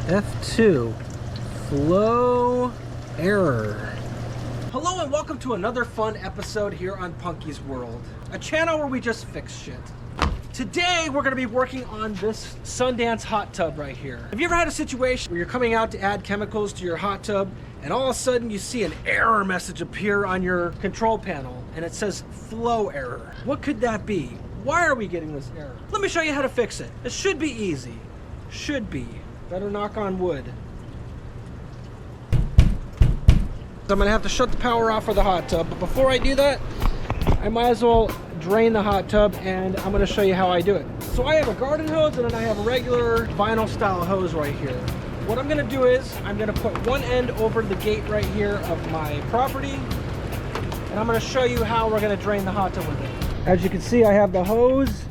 F2, flow error. Hello and welcome to another fun episode here on Punky's World, a channel where we just fix shit. Today we're going to be working on this Sundance hot tub right here. Have you ever had a situation where you're coming out to add chemicals to your hot tub and all of a sudden you see an error message appear on your control panel and it says flow error? What could that be? Why are we getting this error? Let me show you how to fix it. It should be easy. Should be. Better knock on wood. So I'm gonna have to shut the power off for the hot tub, but before I do that, I might as well drain the hot tub, and I'm gonna show you how I do it. So I have a garden hose and then I have a regular vinyl style hose right here. What I'm gonna do is I'm gonna put one end over the gate right here of my property, and I'm gonna show you how we're gonna drain the hot tub with it. As you can see, I have the hose.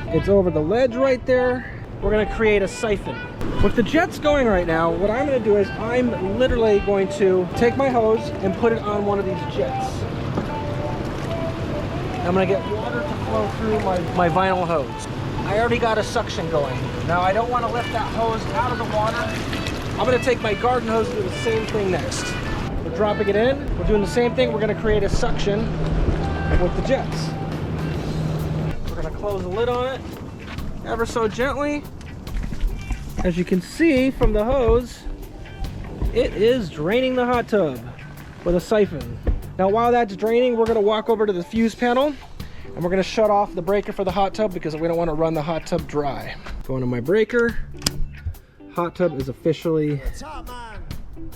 It's over the ledge right there. We're gonna create a siphon. With the jets going right now, what I'm gonna do is I'm literally going to take my hose and put it on one of these jets. I'm gonna get water to flow through my vinyl hose. I already got a suction going. Now I don't wanna lift that hose out of the water. I'm gonna take my garden hose and do the same thing next. We're dropping it in. We're doing the same thing. We're gonna create a suction with the jets. We're gonna close the lid on it ever so gently. As you can see from the hose, it is draining the hot tub with a siphon. Now while that's draining, we're gonna walk over to the fuse panel and we're gonna shut off the breaker for the hot tub because we don't wanna run the hot tub dry. Going to my breaker, hot tub is officially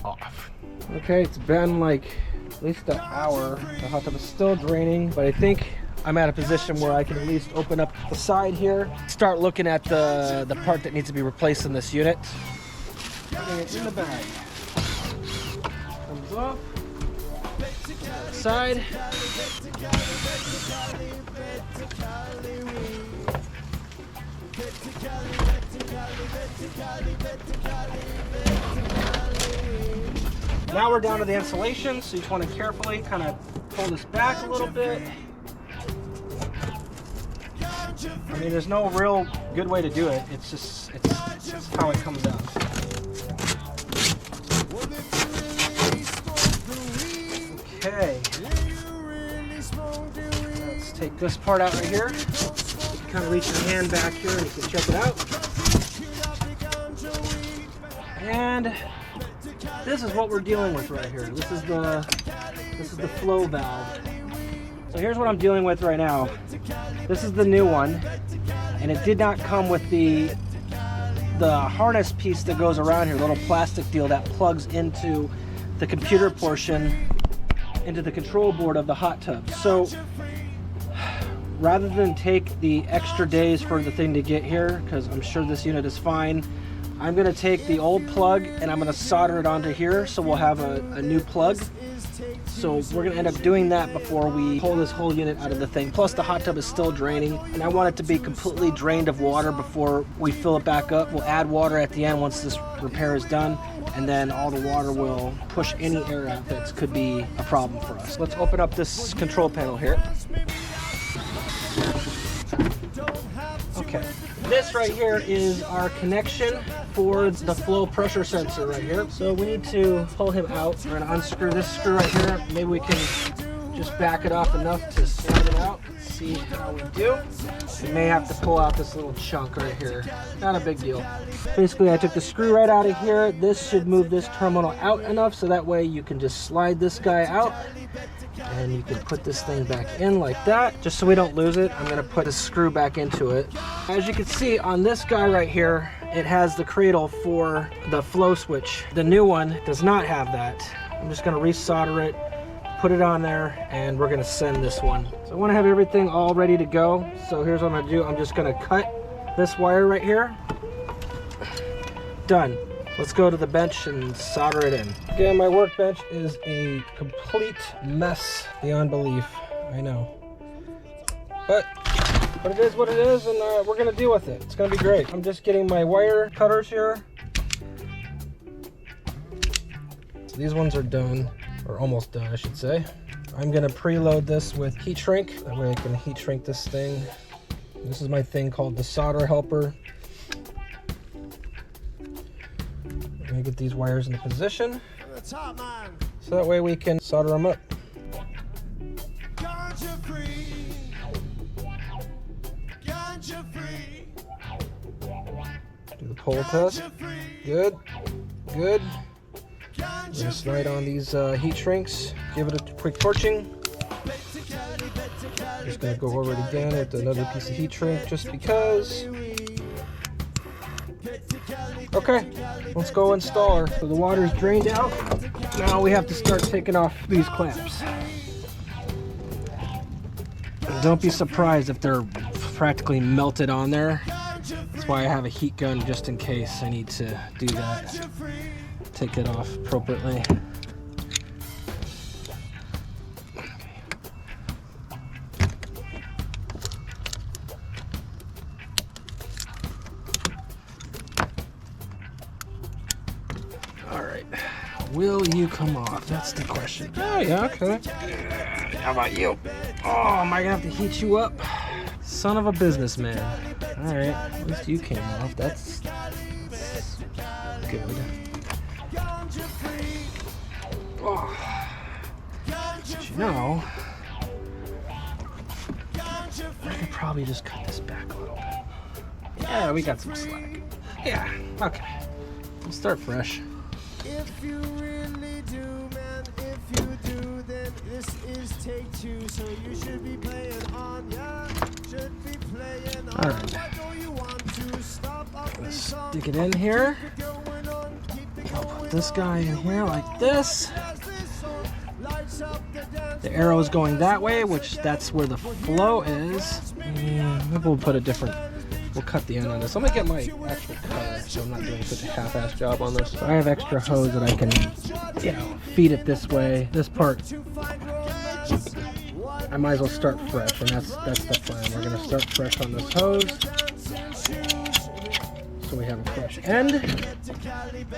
off. Okay, it's been like at least an hour. The hot tub is still draining, but I think I'm at a position where I can at least open up the side here, start looking at the part that needs to be replaced in this unit. Putting it in the bag. Comes off. Side. Now we're down to the insulation, so you just want to carefully kind of pull this back a little bit. I mean, there's no real good way to do it. It's just how it comes out. Okay. Let's take this part out right here. You can kind of reach your hand back here and you can check it out. And this is what we're dealing with right here. This is the flow valve. So here's what I'm dealing with right now. This is the new one, and it did not come with the harness piece that goes around here, little plastic deal that plugs into the computer portion, into the control board of the hot tub. So rather than take the extra days for the thing to get here, because I'm sure this unit is fine, I'm gonna take the old plug and I'm gonna solder it onto here so we'll have a new plug. So we're gonna end up doing that before we pull this whole unit out of the thing. Plus the hot tub is still draining and I want it to be completely drained of water before we fill it back up. We'll add water at the end once this repair is done, and then all the water will push any air out that could be a problem for us. Let's open up this control panel here. Okay. This right here is our connection for the flow pressure sensor right here. So we need to pull him out. We're gonna unscrew this screw right here. Maybe we can just back it off enough to slide it out. Let's see how we do. We may have to pull out this little chunk right here. Not a big deal. Basically, I took the screw right out of here. This should move this terminal out enough so that way you can just slide this guy out. And you can put this thing back in like that. Just so we don't lose it, I'm gonna put a screw back into it. As you can see on this guy right here, it has the cradle for the flow switch. The new one does not have that. I'm just gonna resolder it, put it on there, and we're gonna send this one. So I wanna have everything all ready to go. So here's what I'm gonna do. I'm just gonna cut this wire right here. Done. Let's go to the bench and solder it in. Again, my workbench is a complete mess beyond belief. I know. But it is what it is, and we're gonna deal with it. It's gonna be great. I'm just getting my wire cutters here. So these ones are done, or almost done, I should say. I'm gonna preload this with heat shrink. That way I can heat shrink this thing. This is my thing called the solder helper. Let me get these wires into position so that way we can solder them up. Do the pull test. Good. Good. I'm gonna slide on these heat shrinks. Give it a quick torching. Just gonna go over it again with another piece of heat shrink just because. Okay, let's go install her. So the water's drained out. Now we have to start taking off these clamps. And don't be surprised if they're practically melted on there. That's why I have a heat gun just in case I need to do that. Take it off appropriately. Alright, will you come off? That's the question. Oh yeah, okay. How about you? Oh, am I gonna have to heat you up? Son of a businessman. Alright, at least you came off. That's good. Oh. But you know, I could probably just cut this back a little bit. Yeah, we got some slack. Yeah, okay. We'll start fresh. If you really do, man, if you do, then this is take two. So you should be playing on, yeah, should be playing on. All right. What do you want to stop up this song? Stick it in here. I'll put this guy in here like this. The arrow is going that way, which that's where the flow is. Maybe we'll put a different. We'll cut the end on this. I'm gonna get my actual cutter, so I'm not doing such a half-assed job on this. So I have extra hose that I can, you know, feed it this way. This part, I might as well start fresh, and that's the plan. We're gonna start fresh on this hose, so we have a fresh end.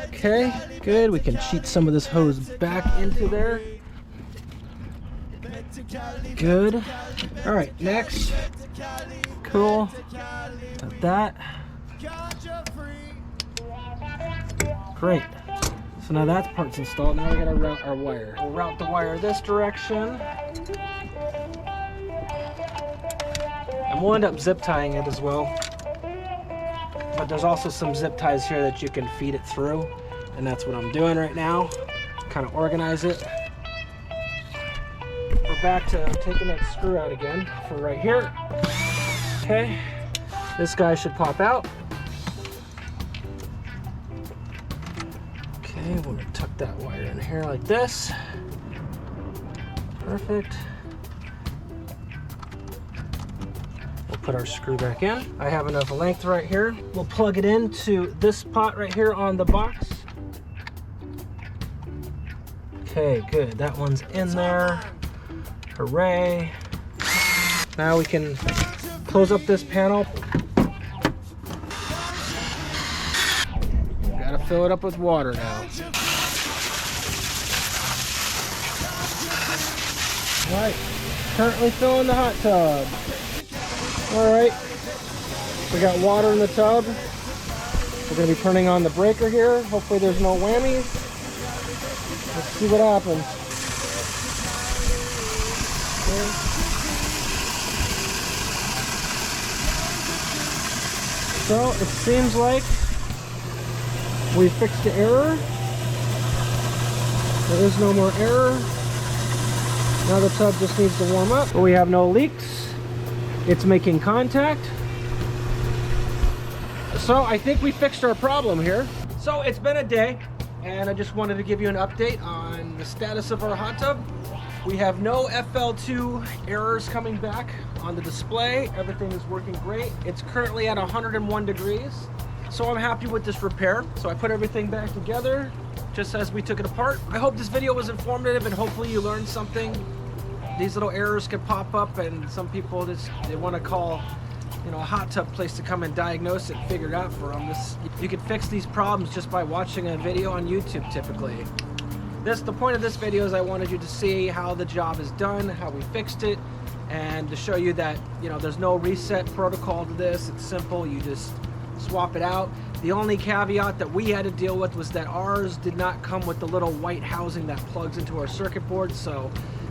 Okay, good. We can cheat some of this hose back into there. Good. All right, next. Cool. Got that. Great. So now that part's installed. Now we gotta route our wire. We'll route the wire this direction. And we'll end up zip tying it as well. But there's also some zip ties here that you can feed it through. And that's what I'm doing right now. Kind of organize it. We're back to taking that screw out again for right here. Okay, this guy should pop out. Okay, we're gonna tuck that wire in here like this. Perfect. We'll put our screw back in. I have enough length right here. We'll plug it into this pot right here on the box. Okay, good. That one's in there. Hooray. Now we can close up this panel. Gotta fill it up with water now. Alright, currently filling the hot tub. Alright, we got water in the tub. We're gonna be turning on the breaker here. Hopefully there's no whammies. Let's see what happens. Okay. So it seems like we fixed the error. There is no more error. Now the tub just needs to warm up. But we have no leaks. It's making contact. So I think we fixed our problem here. So it's been a day, and I just wanted to give you an update on the status of our hot tub. We have no FL2 errors coming back on the display. Everything is working great. It's currently at 101 degrees. So I'm happy with this repair. So I put everything back together just as we took it apart. I hope this video was informative and hopefully you learned something. These little errors can pop up and some people they want to call, you know, a hot tub place to come and diagnose it and figure it out for them. You can fix these problems just by watching a video on YouTube typically. The point of this video is I wanted you to see how the job is done, how we fixed it, and to show you that, you know, there's no reset protocol to this. It's simple. You just swap it out. The only caveat that we had to deal with was that ours did not come with the little white housing that plugs into our circuit board, so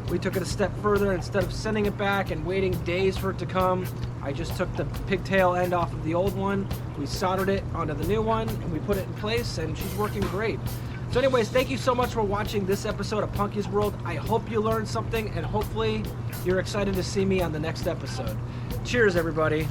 we took it a step further. Instead of sending it back and waiting days for it to come, I just took the pigtail end off of the old one, we soldered it onto the new one, and we put it in place, and she's working great. So anyways, thank you so much for watching this episode of Punky's World. I hope you learned something, and hopefully you're excited to see me on the next episode. Cheers, everybody.